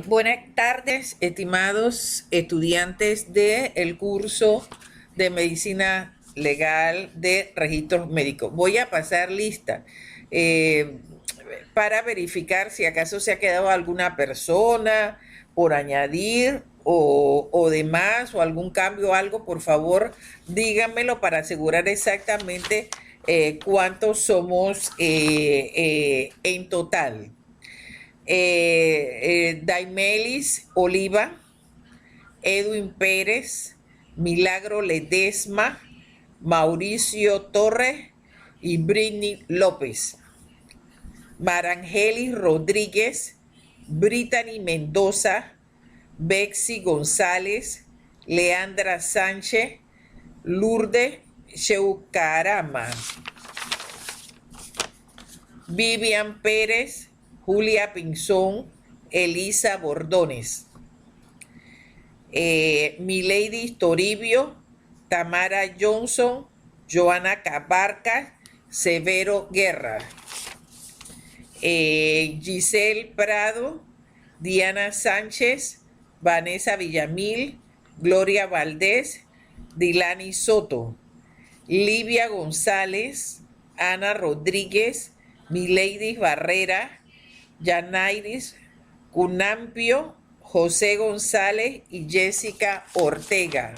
Buenas tardes, estimados estudiantes del curso de Medicina Legal de Registros Médicos. Voy a pasar lista eh, para verificar si acaso se ha quedado alguna persona por añadir o demás o algún cambio o algo. Por favor, díganmelo para asegurar exactamente cuántos somos en total. Daimelis Oliva, Edwin Pérez, Milagro Ledesma, Mauricio Torres y Britney López. Marangelis Rodríguez, Brittany Mendoza, Bexy González, Leandra Sánchez, Lourdes Cheucarama, Vivian Pérez, Julia Pinzón, Elisa Bordones, Milady Toribio, Tamara Johnson, Joana Cabarca, Severo Guerra, Giselle Prado, Diana Sánchez, Vanessa Villamil, Gloria Valdés, Dilani Soto, Livia González, Ana Rodríguez, Milady Barrera, Yanairis Cunampio, José González y Jessica Ortega.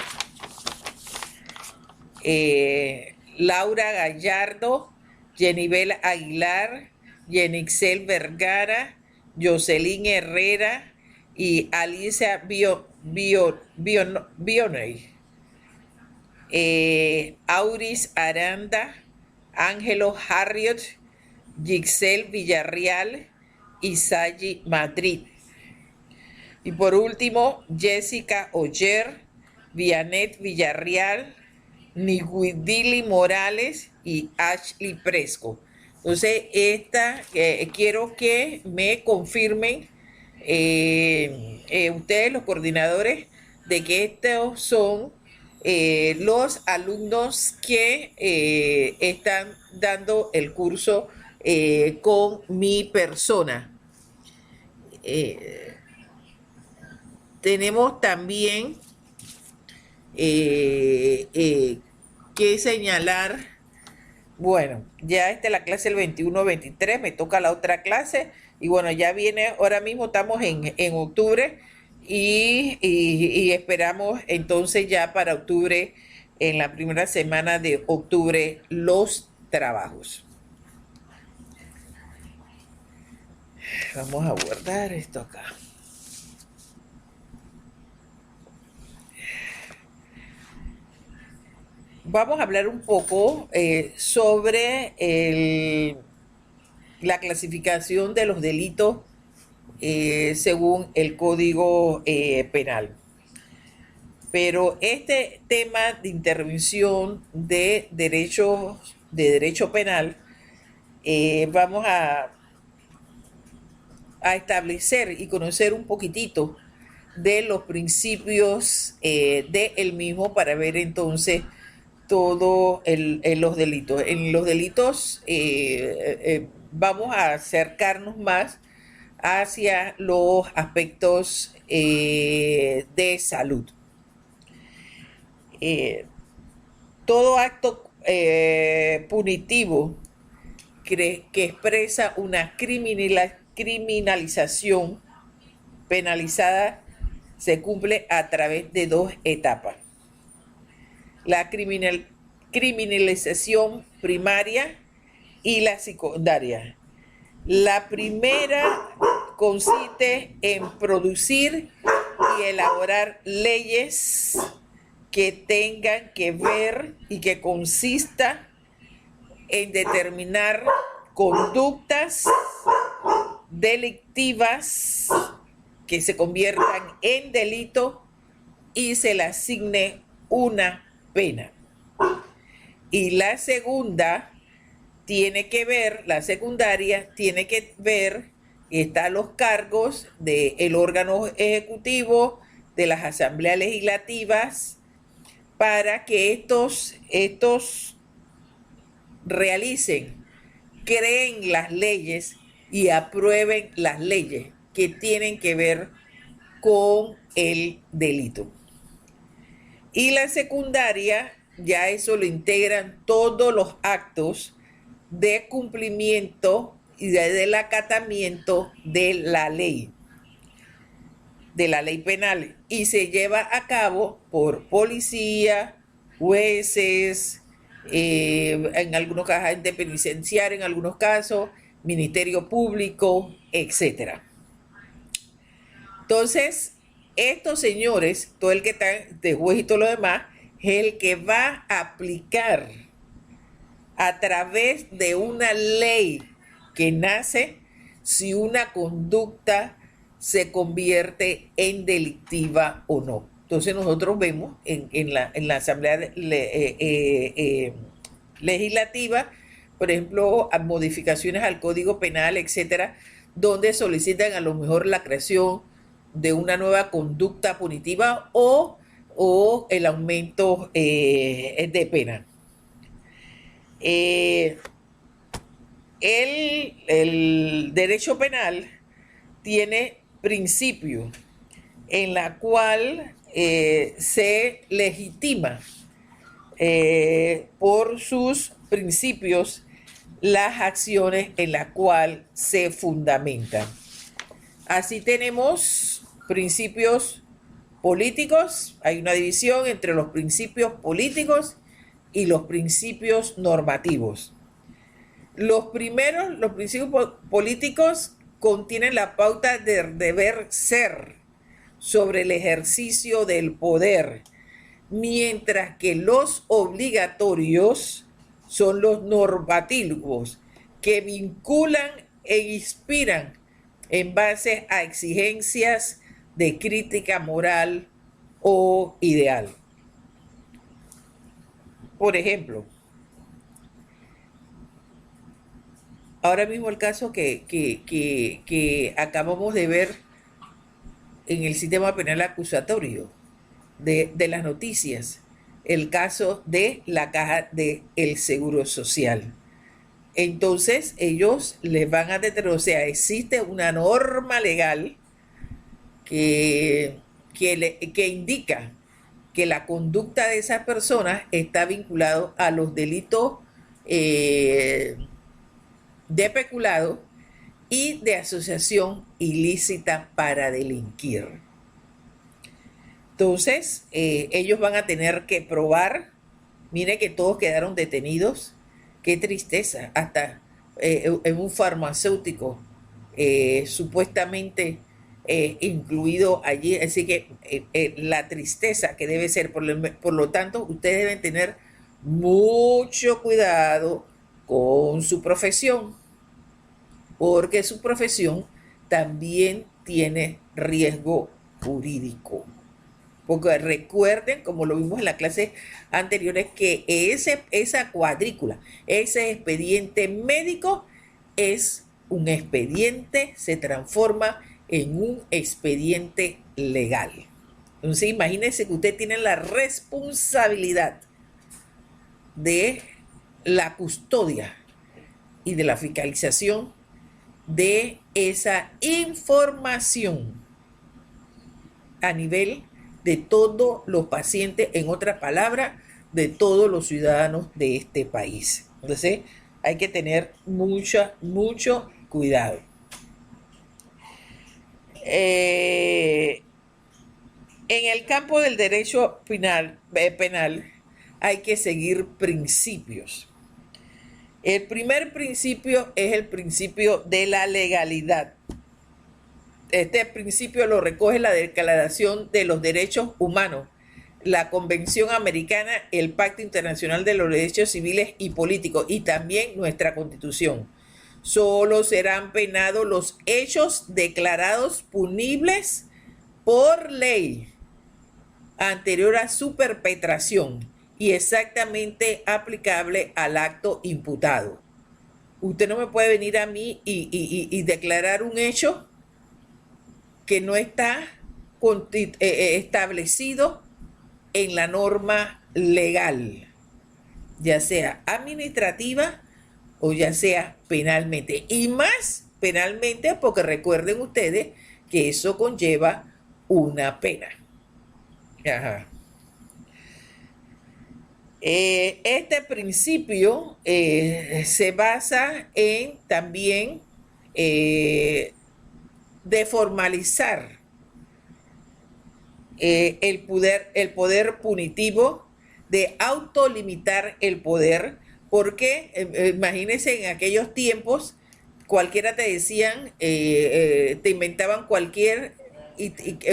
Laura Gallardo, Jenibel Aguilar, Yenixel Vergara, Jocelyn Herrera y Alicia Bioney. Auris Aranda, Ángelo Harriot, Gixel Villarreal y Sayi Madrid. Y por último, Jessica Oyer, Vianet Villarreal, Niguidili Morales y Ashley Presco. Entonces, quiero que me confirmen ustedes, los coordinadores, de que estos son los alumnos que están dando el curso con mi persona. Tenemos también que señalar, bueno, ya esta es la clase del 21-23, me toca la otra clase y bueno, ya viene, ahora mismo estamos en octubre y esperamos entonces ya para octubre, en la primera semana de octubre, los trabajos. Vamos a guardar esto acá. Vamos a hablar un poco sobre la clasificación de los delitos según el Código Penal. Pero este tema de intervención de derecho penal, vamos a establecer y conocer un poquitito de los principios del mismo para ver entonces todos los delitos. En los delitos vamos a acercarnos más hacia los aspectos de salud. Todo acto punitivo que expresa una criminalización penalizada se cumple a través de dos etapas. La criminalización primaria y la secundaria. La primera consiste en producir y elaborar leyes que tengan que ver y que consista en determinar conductas delictivas que se conviertan en delito y se le asigne una pena. Y la segunda la secundaria tiene que ver, están los cargos del órgano ejecutivo, de las asambleas legislativas, para que estos realicen, creen las leyes y aprueben las leyes que tienen que ver con el delito. Y la secundaria, ya eso lo integran todos los actos de cumplimiento y del acatamiento de la ley penal, y se lleva a cabo por policía, jueces, en algunos casos agente penitenciario, en algunos casos ministerio público, etcétera. Entonces, estos señores, todo el que está de juez y todo lo demás, es el que va a aplicar a través de una ley que nace si una conducta se convierte en delictiva o no. Entonces nosotros vemos en la Asamblea Legislativa, por ejemplo, a modificaciones al Código Penal, etcétera, donde solicitan a lo mejor la creación de una nueva conducta punitiva o el aumento de pena. El derecho penal tiene principios en la cual se legitima por sus principios las acciones en las cuales se fundamentan. Así tenemos principios políticos, hay una división entre los principios políticos y los principios normativos. Los principios políticos contienen la pauta de deber ser sobre el ejercicio del poder, mientras que los obligatorios son los normativos, que vinculan e inspiran en base a exigencias de crítica moral o ideal. Por ejemplo, ahora mismo el caso que acabamos de ver en el sistema penal acusatorio de las noticias, el caso de la caja del Seguro Social. Entonces ellos les van a determinar, o sea, existe una norma legal que indica que la conducta de esas personas está vinculada a los delitos de peculado y de asociación ilícita para delinquir. Entonces, ellos van a tener que probar, mire que todos quedaron detenidos, qué tristeza, hasta en un farmacéutico supuestamente incluido allí, así que la tristeza que debe ser, por lo tanto, ustedes deben tener mucho cuidado con su profesión, porque su profesión también tiene riesgo jurídico. Porque recuerden, como lo vimos en la clase anteriores, que esa cuadrícula, ese expediente médico es un expediente, se transforma en un expediente legal. Entonces, imagínense que usted tiene la responsabilidad de la custodia y de la fiscalización de esa información a nivel de todos los pacientes, en otras palabras, de todos los ciudadanos de este país. Entonces, hay que tener mucho cuidado. En el campo del derecho penal hay que seguir principios. El primer principio es el principio de la legalidad. Este principio lo recoge la Declaración de los Derechos Humanos, la Convención Americana, el Pacto Internacional de los Derechos Civiles y Políticos y también nuestra Constitución. Solo serán penados los hechos declarados punibles por ley anterior a su perpetración y exactamente aplicable al acto imputado. Usted no me puede venir a mí y declarar un hecho que no está establecido en la norma legal, ya sea administrativa o ya sea penalmente. Y más penalmente, porque recuerden ustedes que eso conlleva una pena. Ajá. Este principio se basa en también de formalizar el poder punitivo, de autolimitar el poder, porque imagínense en aquellos tiempos, cualquiera te decían, te inventaban cualquier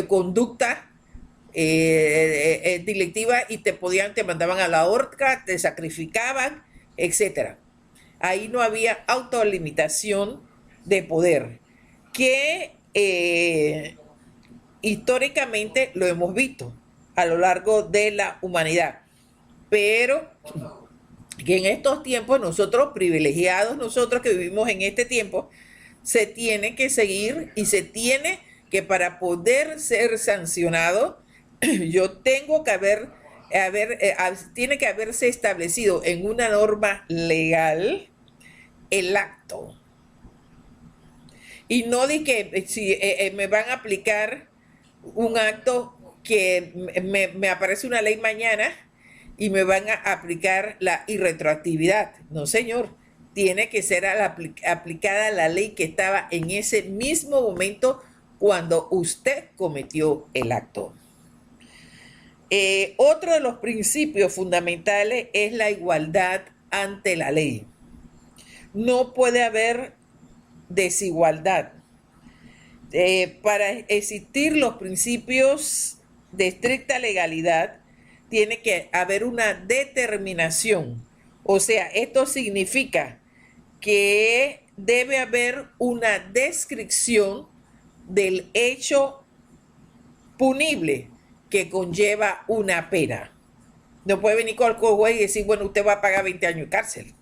conducta delictiva y te mandaban a la horca, te sacrificaban, etcétera. Ahí no había autolimitación de poder, que históricamente lo hemos visto a lo largo de la humanidad, pero que en estos tiempos nosotros privilegiados, nosotros que vivimos en este tiempo, se tiene que seguir y se tiene que, para poder ser sancionado, yo tengo que tiene que haberse establecido en una norma legal el acto. Y no de que si me van a aplicar un acto que me aparece una ley mañana y me van a aplicar la irretroactividad. No, señor. Tiene que ser aplicada la ley que estaba en ese mismo momento cuando usted cometió el acto. Otro de los principios fundamentales es la igualdad ante la ley. No puede haber desigualdad. Para existir los principios de estricta legalidad, tiene que haber una determinación. O sea, esto significa que debe haber una descripción del hecho punible que conlleva una pena. No puede venir cualquier juez y decir, bueno, usted va a pagar 20 años de cárcel,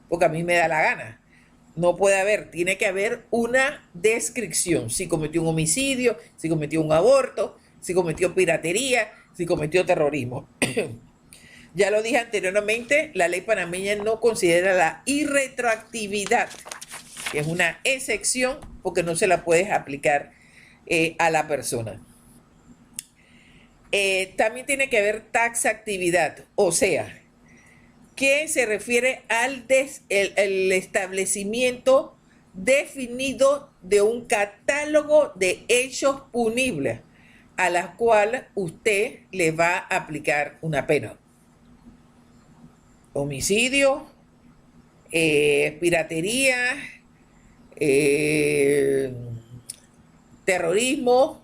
porque a mí me da la gana. No puede haber, tiene que haber una descripción. Si cometió un homicidio, si cometió un aborto, si cometió piratería, si cometió terrorismo. Ya lo dije anteriormente, la ley panameña no considera la irretroactividad, que es una excepción porque no se la puedes aplicar a la persona. También tiene que haber taxatividad, o sea, que se refiere al el establecimiento definido de un catálogo de hechos punibles a las cuales usted le va a aplicar una pena. Homicidio, piratería, terrorismo,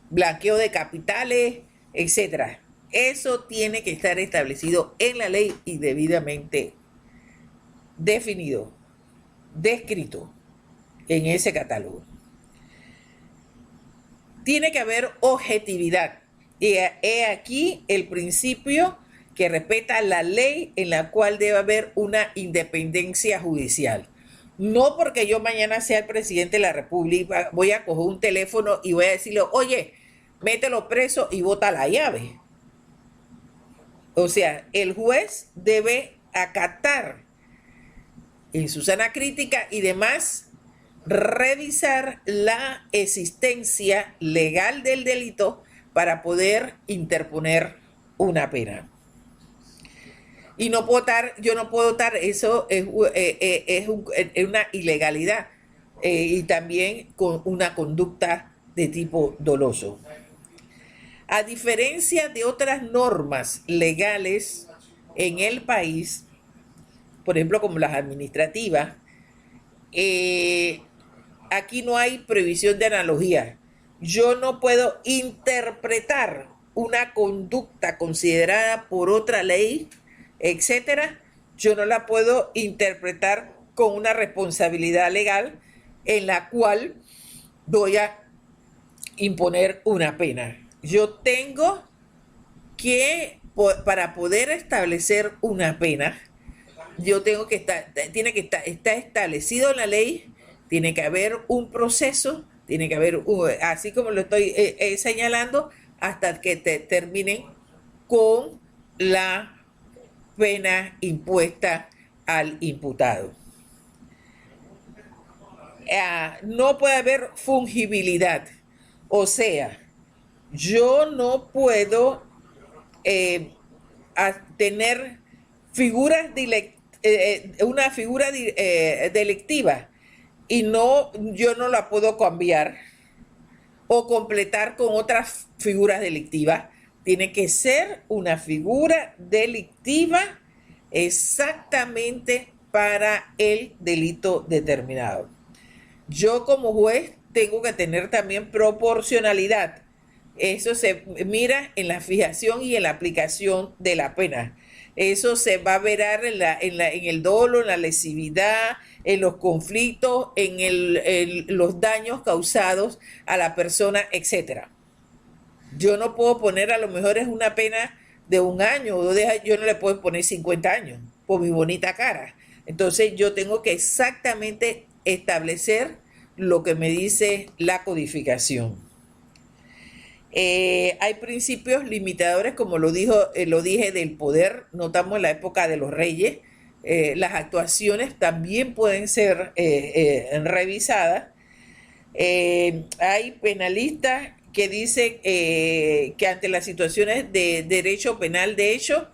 blanqueo de capitales, etcétera. Eso tiene que estar establecido en la ley y debidamente definido, descrito en ese catálogo. Tiene que haber objetividad. Y he aquí el principio que respeta la ley, en la cual debe haber una independencia judicial. No porque yo mañana sea el presidente de la República, voy a coger un teléfono y voy a decirle, oye, mételo preso y bota la llave. O sea, el juez debe acatar en su sana crítica y demás, revisar la existencia legal del delito para poder interponer una pena. Y no puedo estar, yo no puedo estar, eso es una ilegalidad y también con una conducta de tipo doloso. A diferencia de otras normas legales en el país, por ejemplo, como las administrativas, aquí no hay previsión de analogía. Yo no puedo interpretar una conducta considerada por otra ley, etcétera. Yo no la puedo interpretar con una responsabilidad legal en la cual voy a imponer una pena. Yo tengo que, para poder establecer una pena, yo tengo que tiene que estar establecido en la ley, tiene que haber un proceso, tiene que haber, así como lo estoy señalando, hasta que terminen con la pena impuesta al imputado. No puede haber fungibilidad. O sea, yo no puedo tener una figura delictiva y yo no la puedo cambiar o completar con otras figuras delictivas. Tiene que ser una figura delictiva exactamente para el delito determinado. Yo como juez tengo que tener también proporcionalidad. Eso se mira en la fijación y en la aplicación de la pena. Eso se va a ver en el dolo, en la lesividad, en los conflictos, en los daños causados a la persona, etcétera. Yo no puedo poner, a lo mejor es una pena de 1 año o 2 años, yo no le puedo poner 50 años por mi bonita cara. Entonces yo tengo que exactamente establecer lo que me dice la codificación. Hay principios limitadores, como lo dije, del poder. No estamos en la época de los reyes. Las actuaciones también pueden ser revisadas. Hay penalistas que dicen que ante las situaciones de derecho penal, de hecho,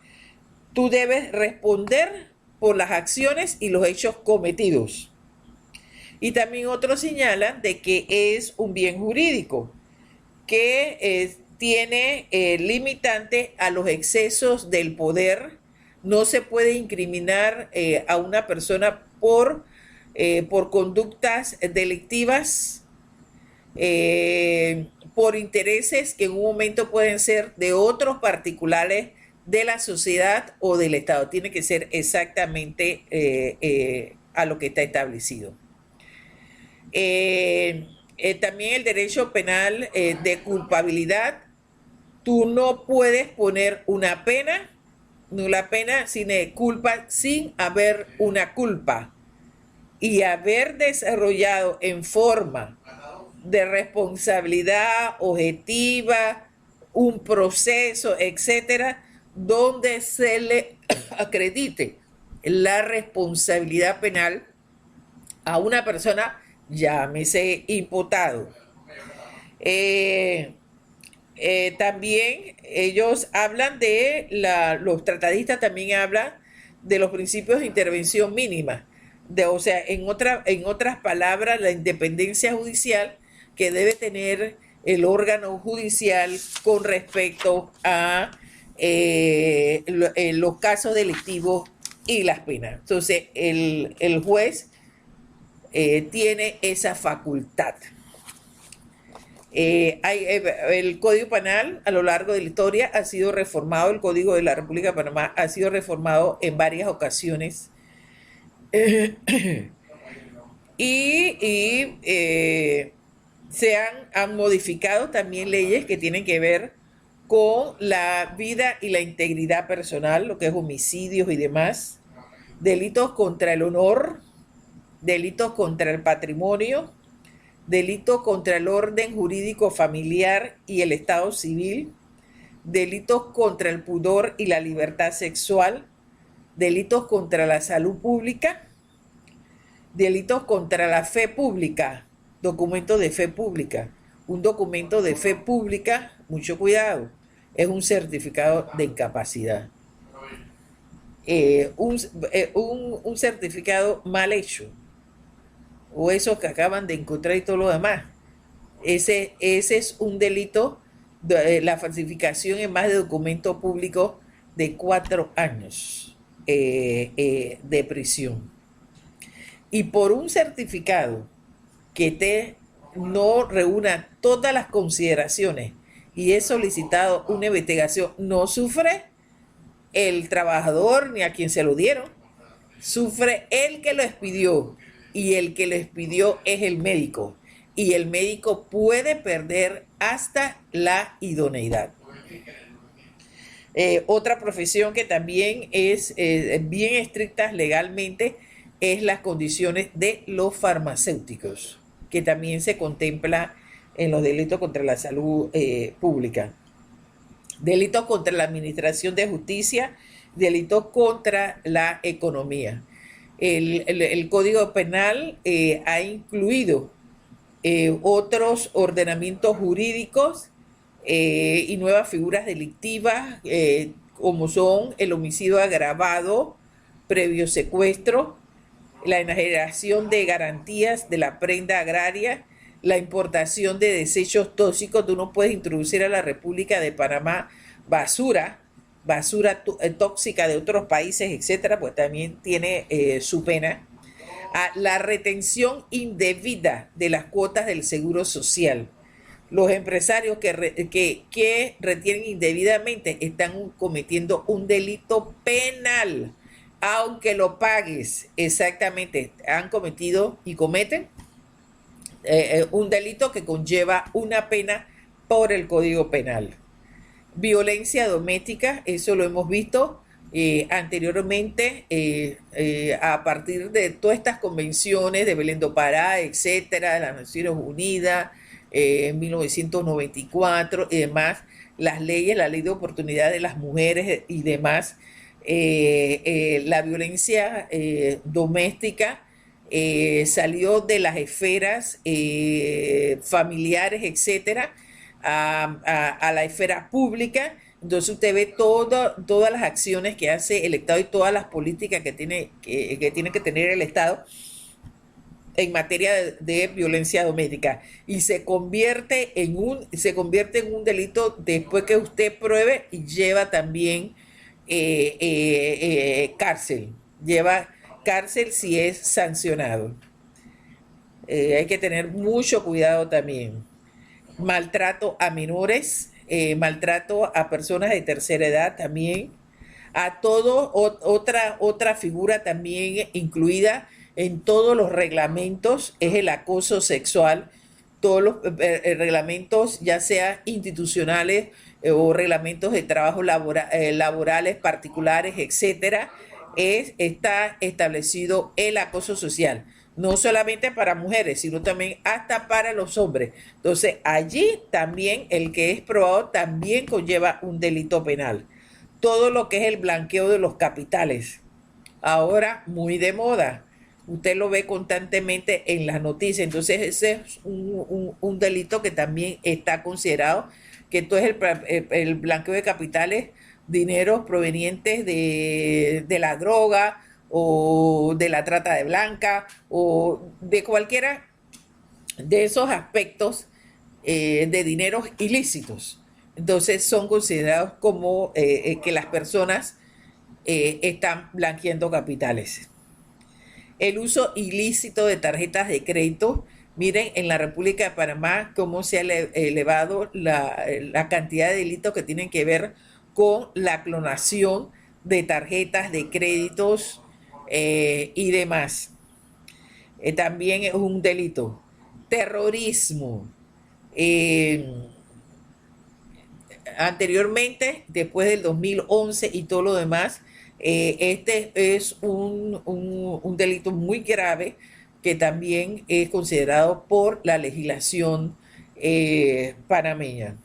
tú debes responder por las acciones y los hechos cometidos. Y también otros señalan de que es un bien jurídico, que tiene limitante a los excesos del poder. No se puede incriminar a una persona por conductas delictivas, por intereses que en un momento pueden ser de otros particulares de la sociedad o del Estado. Tiene que ser exactamente a lo que está establecido. También el derecho penal de culpabilidad. Tú no puedes poner una pena, nula pena, sin culpa, sin haber una culpa. Y haber desarrollado en forma de responsabilidad objetiva un proceso, etcétera, donde se le acredite la responsabilidad penal a una persona, llámese imputado. También ellos hablan los tratadistas también hablan de los principios de intervención mínima. O sea, en otras palabras, la independencia judicial que debe tener el órgano judicial con respecto a los casos delictivos y las penas. Entonces, el juez tiene esa facultad. El Código Penal a lo largo de la historia ha sido reformado, el Código de la República de Panamá ha sido reformado en varias ocasiones. Han modificado también leyes que tienen que ver con la vida y la integridad personal, lo que es homicidios y demás, delitos contra el honor, delitos contra el patrimonio, delitos contra el orden jurídico familiar y el estado civil, delitos contra el pudor y la libertad sexual, delitos contra la salud pública, delitos contra la fe pública, documento de fe pública. Un documento de fe pública, mucho cuidado, es un certificado de incapacidad. Un certificado mal hecho, o esos que acaban de encontrar y todo lo demás. Ese es un delito, la falsificación en más de documento público de 4 años de prisión. Y por un certificado que no reúna todas las consideraciones y es solicitado una investigación, no sufre el trabajador ni a quien se lo dieron, sufre el que lo expidió, y el que lo expidió es el médico, y el médico puede perder hasta la idoneidad. Otra profesión que también es bien estricta legalmente es las condiciones de los farmacéuticos, que también se contempla en los delitos contra la salud pública. Delitos contra la administración de justicia, delitos contra la economía. El Código Penal ha incluido otros ordenamientos jurídicos y nuevas figuras delictivas, como son el homicidio agravado previo secuestro, la enajenación de garantías de la prenda agraria, la importación de desechos tóxicos. Tú no puedes introducir a la República de Panamá basura tóxica de otros países, etcétera, pues también tiene su pena. La retención indebida de las cuotas del seguro social. Los empresarios que retienen indebidamente están cometiendo un delito penal, aunque lo pagues. Exactamente, han cometido y cometen un delito que conlleva una pena por el Código Penal. Violencia doméstica, eso lo hemos visto anteriormente, a partir de todas estas convenciones de Belén do Pará, etcétera, de las Naciones Unidas, en 1994 y demás, las leyes, la ley de oportunidad de las mujeres y demás, la violencia doméstica salió de las esferas familiares, etcétera, a la esfera pública. Entonces usted ve todas las acciones que hace el Estado y todas las políticas que tiene que tener el Estado en materia de violencia doméstica, y se convierte en un delito después que usted pruebe, y lleva también cárcel, lleva cárcel si es sancionado. Hay que tener mucho cuidado también. Maltrato a menores, maltrato a personas de tercera edad también, a otra figura también incluida en todos los reglamentos es el acoso sexual. Todos los reglamentos, ya sea institucionales o reglamentos de trabajo laborales particulares, etcétera, está establecido el acoso social, no solamente para mujeres, sino también hasta para los hombres. Entonces, allí también el que es probado también conlleva un delito penal. Todo lo que es el blanqueo de los capitales, ahora muy de moda. Usted lo ve constantemente en las noticias. Entonces, ese es un delito que también está considerado, que todo es el blanqueo de capitales, dineros provenientes de la droga o de la trata de blanca o de cualquiera de esos aspectos de dineros ilícitos. Entonces son considerados como que las personas están blanqueando capitales. El uso ilícito de tarjetas de crédito. Miren, en la República de Panamá cómo se ha elevado la cantidad de delitos que tienen que ver con la clonación de tarjetas de créditos y demás. También es un delito. Terrorismo. Anteriormente, después del 2011 y todo lo demás, este es un delito muy grave que también es considerado por la legislación panameña.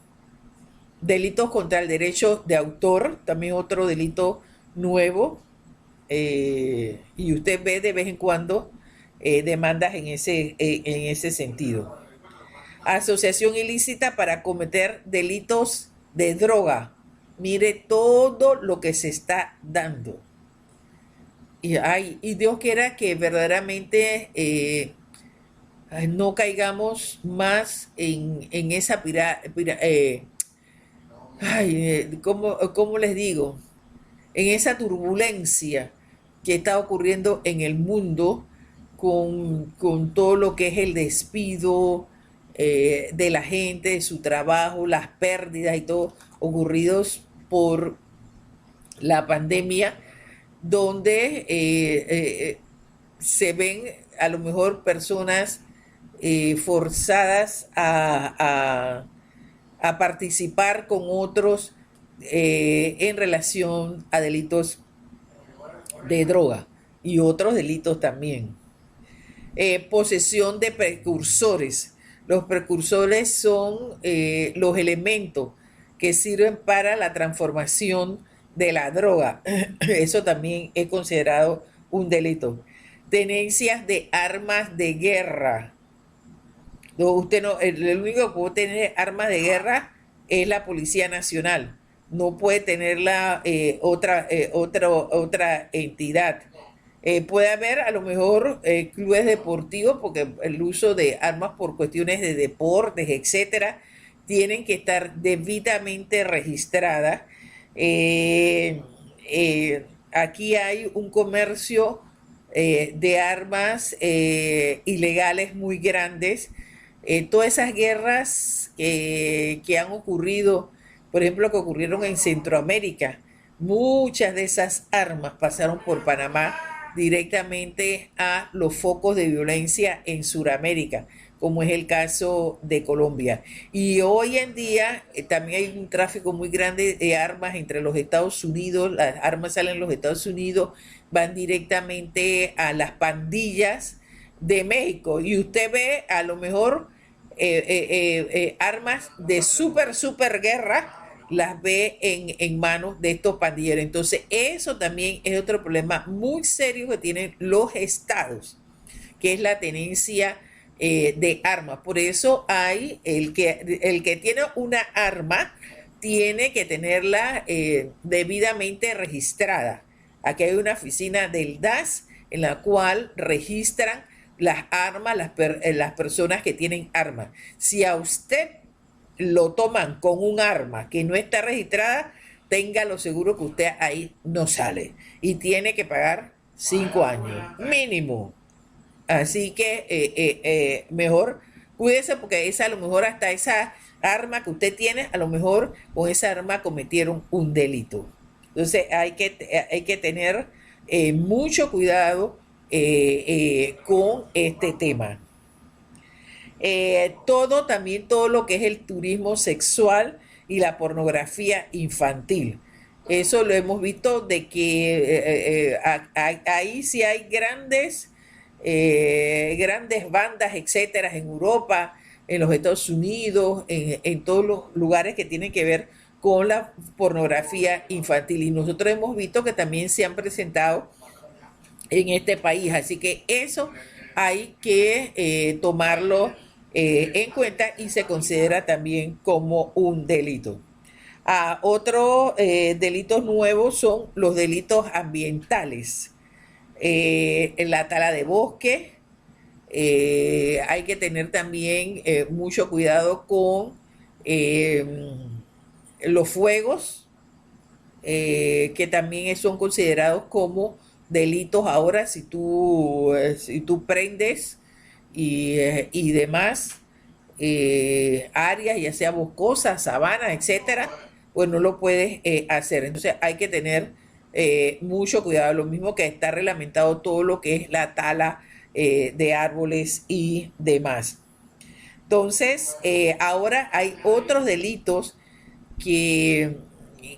Delitos contra el derecho de autor, también otro delito nuevo, y usted ve de vez en cuando demandas en ese sentido. Asociación ilícita para cometer delitos de droga. Mire todo lo que se está dando. Y Dios quiera que verdaderamente no caigamos más en esa ¿cómo les digo? En esa turbulencia que está ocurriendo en el mundo con todo lo que es el despido de la gente, de su trabajo, las pérdidas y todo ocurridos por la pandemia, donde se ven a lo mejor personas forzadas a participar con otros en relación a delitos de droga y otros delitos también. Posesión de precursores. Los precursores son los elementos que sirven para la transformación de la droga. Eso también es considerado un delito. Tenencias de armas de guerra. No, usted no, el único que puede tener armas de guerra es la Policía Nacional. No puede tenerla otra entidad. Puede haber a lo mejor clubes deportivos porque el uso de armas por cuestiones de deportes, etcétera, tienen que estar debidamente registradas. Eh, Aquí hay un comercio de armas ilegales muy grandes. Todas esas guerras que han ocurrido, por ejemplo, que ocurrieron en Centroamérica, muchas de esas armas pasaron por Panamá directamente a los focos de violencia en Sudamérica, como es el caso de Colombia. Y hoy en día también hay un tráfico muy grande de armas entre los Estados Unidos, las armas salen de los Estados Unidos, van directamente a las pandillas de México y usted ve a lo mejor armas de super guerra las ve en manos de estos pandilleros. Entonces, eso también es otro problema muy serio que tienen los estados, que es la tenencia de armas. Por eso hay el que tiene una arma tiene que tenerla debidamente registrada. Aquí hay una oficina del DAS en la cual registran las armas, las personas que tienen armas. Si a usted lo toman con un arma que no está registrada, téngalo seguro que usted ahí no sale y tiene que pagar 5 años mínimo. Así que mejor cuídese porque esa a lo mejor hasta esa arma que usted tiene, a lo mejor con esa arma cometieron un delito. Entonces hay que tener mucho cuidado con este tema. Todo lo que es el turismo sexual y la pornografía infantil. Eso lo hemos visto de que ahí sí hay grandes bandas, etcétera, en Europa, en los Estados Unidos, en todos los lugares que tienen que ver con la pornografía infantil. Y nosotros hemos visto que también se han presentado en este país. Así que eso hay que tomarlo en cuenta y se considera también como un delito. Otros delitos nuevos son los delitos ambientales. La tala de bosque. Hay que tener también mucho cuidado con eh, los fuegos, que también son considerados como delitos ahora si tú prendes y demás áreas, ya sea boscosas, sabanas, etcétera, pues no lo puedes hacer. Entonces hay que tener mucho cuidado, lo mismo que está reglamentado todo lo que es la tala de árboles y demás. Entonces, ahora hay otros delitos que,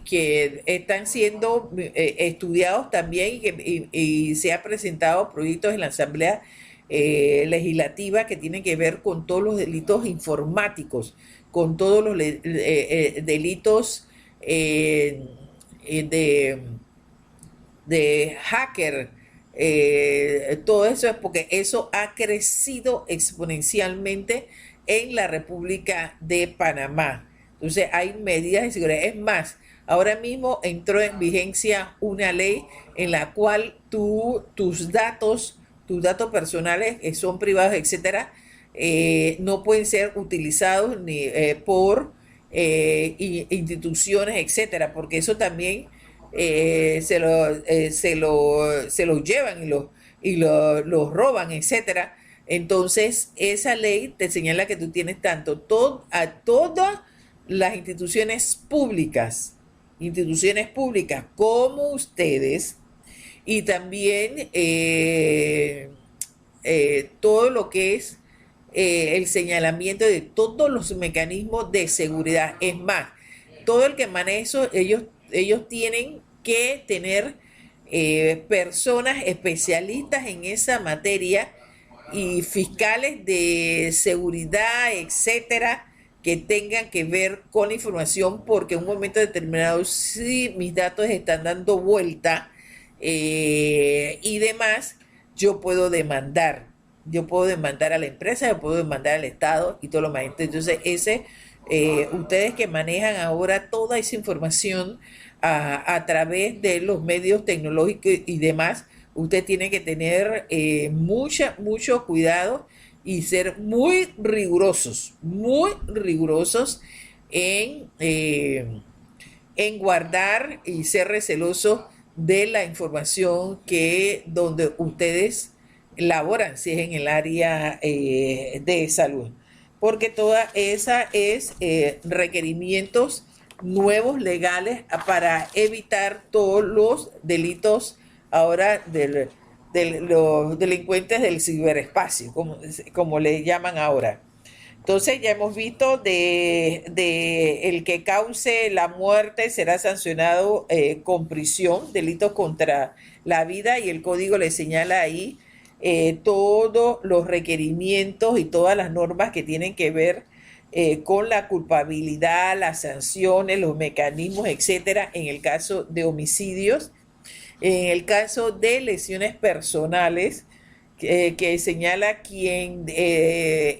que están siendo estudiados también y se han presentado proyectos en la Asamblea Legislativa que tienen que ver con todos los delitos informáticos, con todos los delitos de hacker. Todo eso es porque eso ha crecido exponencialmente en la República de Panamá. Entonces hay medidas de seguridad. Es más, ahora mismo entró en vigencia una ley en la cual tus datos personales que son privados, etcétera, no pueden ser utilizados ni por instituciones, etcétera, porque eso también se lo llevan los roban, etcétera. Entonces, esa ley te señala que tú tienes a todas las instituciones públicas como ustedes, y también todo lo que es el señalamiento de todos los mecanismos de seguridad. Es más, todo el que maneja eso, ellos tienen que tener personas especialistas en esa materia y fiscales de seguridad, etcétera, que tengan que ver con la información, porque en un momento determinado, si mis datos están dando vuelta y demás, yo puedo demandar. yo puedo demandar a la empresa, yo puedo demandar al Estado y todo lo más. Entonces, ustedes que manejan ahora toda esa información a través de los medios tecnológicos y demás, usted tiene que tener mucho cuidado y ser muy rigurosos en, en guardar y ser recelosos de la información que donde ustedes laboran, si es en el área de salud, porque toda esa es requerimientos nuevos legales para evitar todos los delitos ahora de los delincuentes del ciberespacio, como le llaman ahora. Entonces ya hemos visto de el que cause la muerte será sancionado con prisión, delitos contra la vida, y el código le señala ahí todos los requerimientos y todas las normas que tienen que ver con la culpabilidad, las sanciones, los mecanismos, etcétera, en el caso de homicidios, en el caso de lesiones personales, que señala quien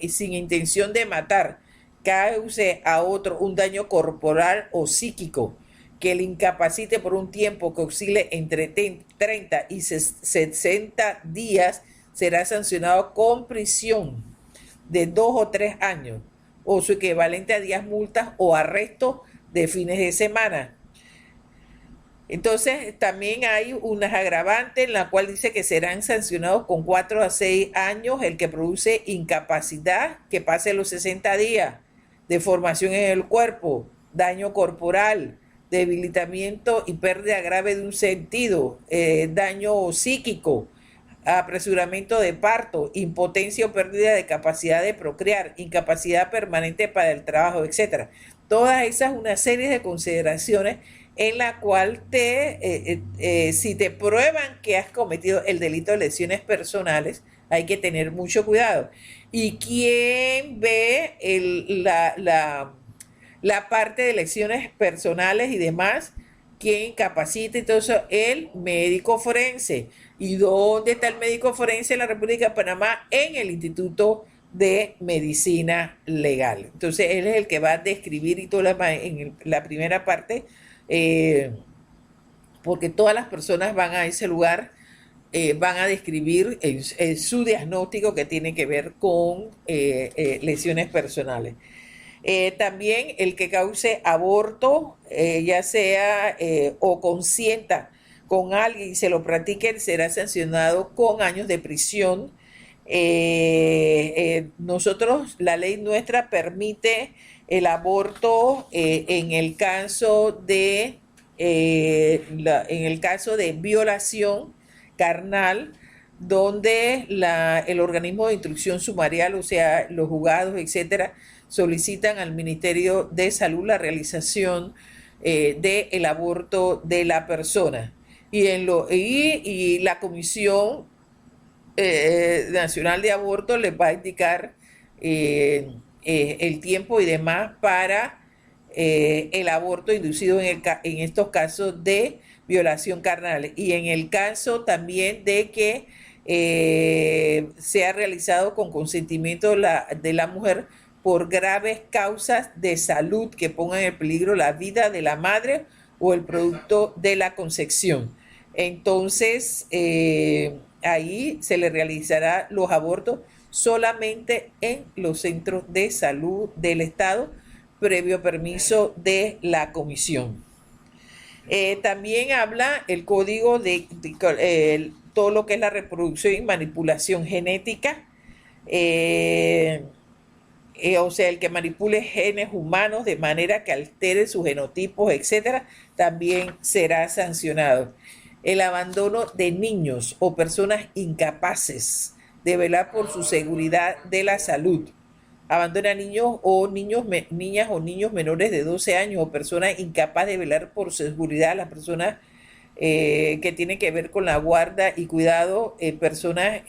sin intención de matar cause a otro un daño corporal o psíquico que le incapacite por un tiempo que oscile entre 30 y 60 días, será sancionado con prisión de 2 o 3 años o su equivalente a 10 multas o arresto de fines de semana. Entonces, también hay unas agravantes en la cual dice que serán sancionados con 4 a 6 años el que produce incapacidad que pase los 60 días, deformación en el cuerpo, daño corporal, debilitamiento y pérdida grave de un sentido, daño psíquico, apresuramiento de parto, impotencia o pérdida de capacidad de procrear, incapacidad permanente para el trabajo, etcétera. Todas esas, una serie de consideraciones en la cual si te prueban que has cometido el delito de lesiones personales, hay que tener mucho cuidado. ¿Y quién ve la parte de lesiones personales y demás? ¿Quién capacita y todo eso? El médico forense. ¿Y dónde está el médico forense en la República de Panamá? En el Instituto de Medicina Legal. Entonces, él es el que va a describir y toda la primera parte, porque todas las personas van a ese lugar, van a describir su diagnóstico que tiene que ver con lesiones personales. También el que cause aborto, ya sea o consienta con alguien y se lo practique, será sancionado con años de prisión. Nosotros, la ley nuestra permite el aborto en el caso de violación carnal, donde el organismo de instrucción sumarial, o sea, los juzgados, etcétera, solicitan al Ministerio de Salud la realización del aborto de la persona. Y la Comisión Nacional de Aborto les va a indicar el tiempo y demás para el aborto inducido en estos casos de violación carnal, y en el caso también de que sea realizado con consentimiento de la mujer por graves causas de salud que pongan en peligro la vida de la madre o el producto de la concepción. Entonces, ahí se le realizará los abortos solamente en los centros de salud del Estado, previo permiso de la comisión. También habla el código de todo lo que es la reproducción y manipulación genética, o sea, el que manipule genes humanos de manera que altere sus genotipos, etcétera, también será sancionado. El abandono de niños o personas incapaces de velar por su seguridad de la salud. Abandona niñas o niños menores de 12 años o personas incapaces de velar por su seguridad, las personas que tienen que ver con la guarda y cuidado, personas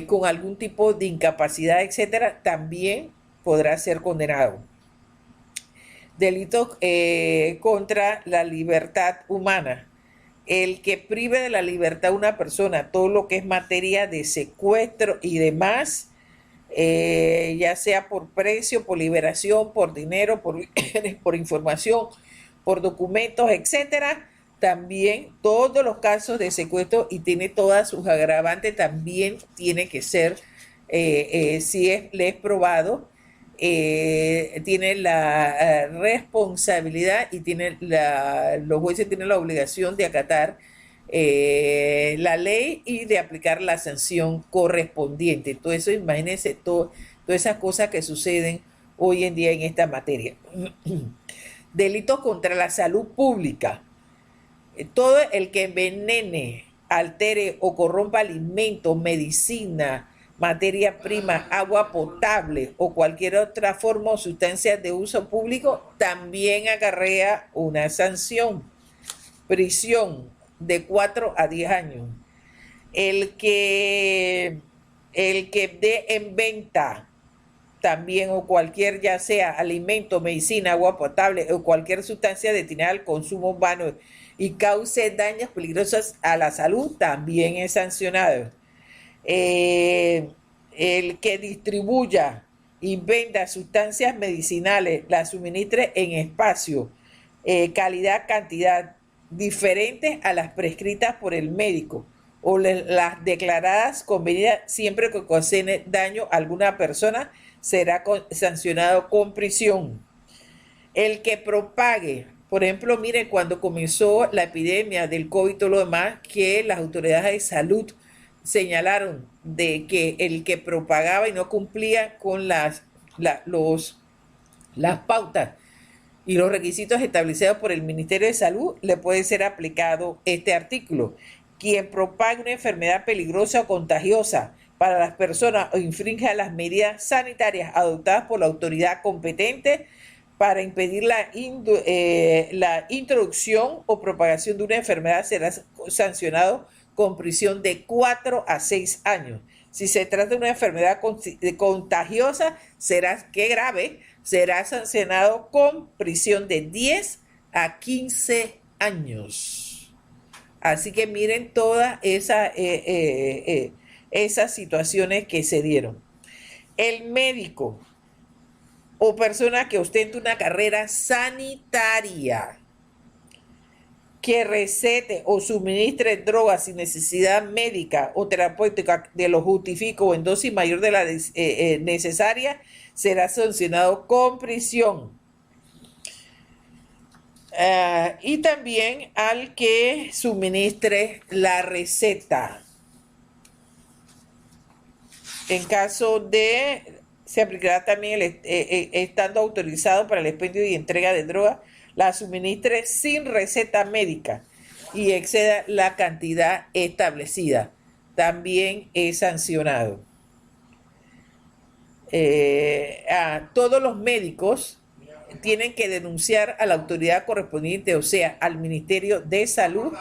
con algún tipo de incapacidad, etcétera, también podrá ser condenado. Delitos contra la libertad humana. El que prive de la libertad a una persona, todo lo que es materia de secuestro y demás, ya sea por precio, por liberación, por dinero, por información, por documentos, etcétera. También todos los casos de secuestro y tiene todas sus agravantes, también tiene que ser, si le es probado, tiene la responsabilidad y los jueces tienen la obligación de acatar la ley y de aplicar la sanción correspondiente. Todo eso, imagínense, todas esas cosas que suceden hoy en día en esta materia. Delitos contra la salud pública. Todo el que envenene, altere o corrompa alimentos, medicina, materia prima, agua potable o cualquier otra forma o sustancia de uso público, también acarrea una sanción, prisión de 4 a 10 años. El que, el que dé en venta también o cualquier, ya sea alimento, medicina, agua potable o cualquier sustancia destinada al consumo humano y cause daños peligrosos a la salud, también es sancionado. El que distribuya y venda sustancias medicinales, las suministre en espacio, calidad, cantidad diferentes a las prescritas por el médico o las declaradas convenidas siempre que ocasione daño a alguna persona será sancionado con prisión. El que propague, por ejemplo, mire, cuando comenzó la epidemia del COVID y todo lo demás, que las autoridades de salud señalaron de que el que propagaba y no cumplía con las pautas y los requisitos establecidos por el Ministerio de Salud, le puede ser aplicado este artículo. Quien propague una enfermedad peligrosa o contagiosa para las personas o infrinja las medidas sanitarias adoptadas por la autoridad competente para impedir la introducción o propagación de una enfermedad será sancionado con prisión de 4 a 6 años. Si se trata de una enfermedad contagiosa, qué grave, será sancionado con prisión de 10 a 15 años. Así que miren todas esas situaciones que se dieron. El médico o persona que ostente una carrera sanitaria que recete o suministre drogas sin necesidad médica o terapéutica de lo justifico o en dosis mayor de la necesaria, será sancionado con prisión. Y también al que suministre la receta. En caso de, se aplicará también estando autorizado para el expendio y entrega de drogas, la suministre sin receta médica y exceda la cantidad establecida. También es sancionado. Todos los médicos tienen que denunciar a la autoridad correspondiente, o sea, al Ministerio de Salud,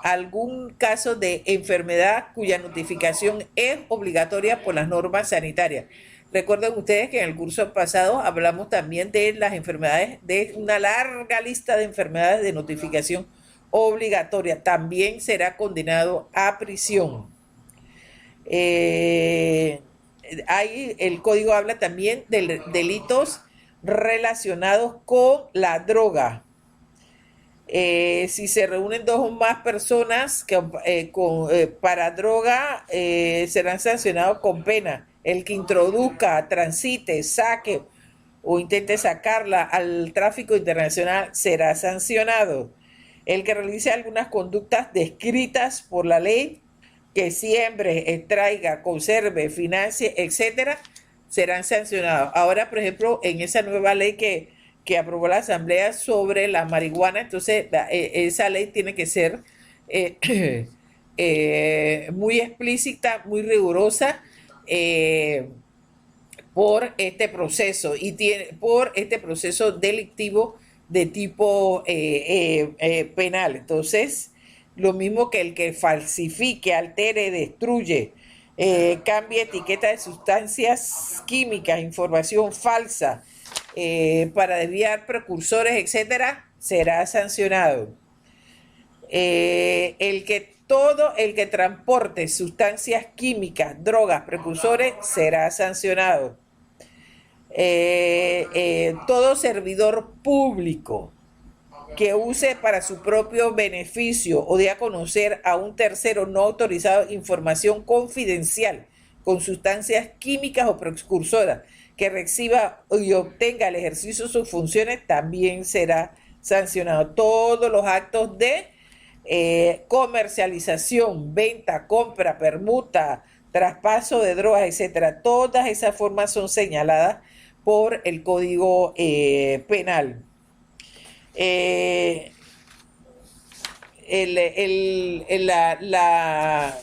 algún caso de enfermedad cuya notificación es obligatoria por las normas sanitarias. Recuerden ustedes que en el curso pasado hablamos también de las enfermedades, de una larga lista de enfermedades de notificación obligatoria. También será condenado a prisión. El código habla también de delitos relacionados con la droga. Si se reúnen 2 o más personas para droga, serán sancionados con pena. El que introduzca, transite, saque o intente sacarla al tráfico internacional será sancionado. El que realice algunas conductas descritas por la ley, que siembre, extraiga, conserve, financie, etcétera, serán sancionados. Ahora, por ejemplo, en esa nueva ley que aprobó la Asamblea sobre la marihuana, entonces esa ley tiene que ser muy explícita, muy rigurosa por este proceso por este proceso delictivo de tipo penal. Entonces, lo mismo que el que falsifique, altere, destruye, cambie etiqueta de sustancias químicas, información falsa, para desviar precursores, etcétera, será sancionado. Todo el que transporte sustancias químicas, drogas, precursores, será sancionado. Todo servidor público que use para su propio beneficio o dé a conocer a un tercero no autorizado información confidencial con sustancias químicas o precursoras que reciba y obtenga el ejercicio de sus funciones también será sancionado. Todos los actos de comercialización, venta, compra, permuta, traspaso de drogas, etcétera, todas esas formas son señaladas por el Código Penal. Eh, la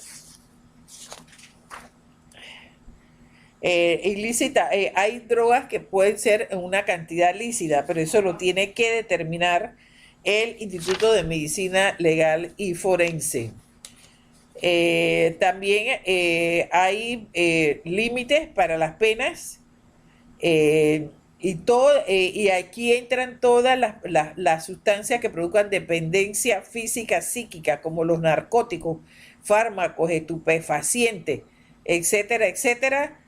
ilícita, hay drogas que pueden ser en una cantidad lícita, pero eso lo tiene que determinar el Instituto de Medicina Legal y Forense. También hay límites para las penas y aquí entran todas las sustancias que produzcan dependencia física, psíquica, como los narcóticos, fármacos, estupefacientes, etcétera, etcétera.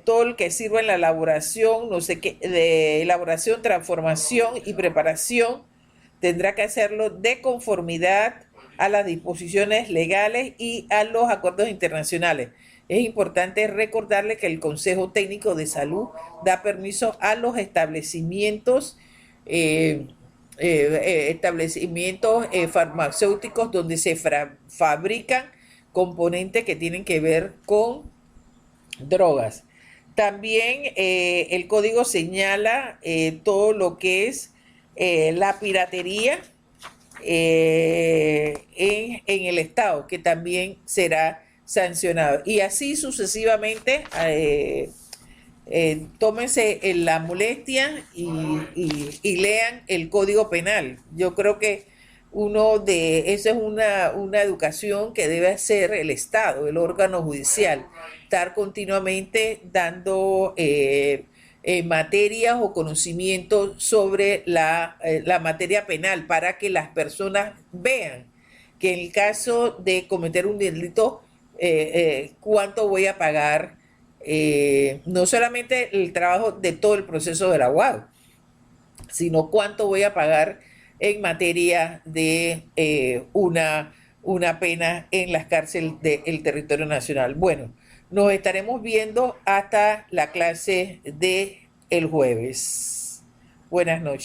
Todo el que sirva en la elaboración, no sé qué, de elaboración, transformación y preparación, tendrá que hacerlo de conformidad a las disposiciones legales y a los acuerdos internacionales. Es importante recordarle que el Consejo Técnico de Salud da permiso a los establecimientos farmacéuticos donde se fabrican componentes que tienen que ver con drogas. También el código señala todo lo que es la piratería en el Estado, que también será sancionado. Y así sucesivamente, tómense la molestia y lean el Código Penal. Yo creo que esa es una educación que debe hacer el Estado, el órgano judicial, estar continuamente dando materias o conocimientos sobre la materia penal para que las personas vean que en el caso de cometer un delito, cuánto voy a pagar, no solamente el trabajo de todo el proceso del abogado, sino cuánto voy a pagar en materia de una pena en las cárceles del territorio nacional. Bueno, nos estaremos viendo hasta la clase de el jueves. Buenas noches.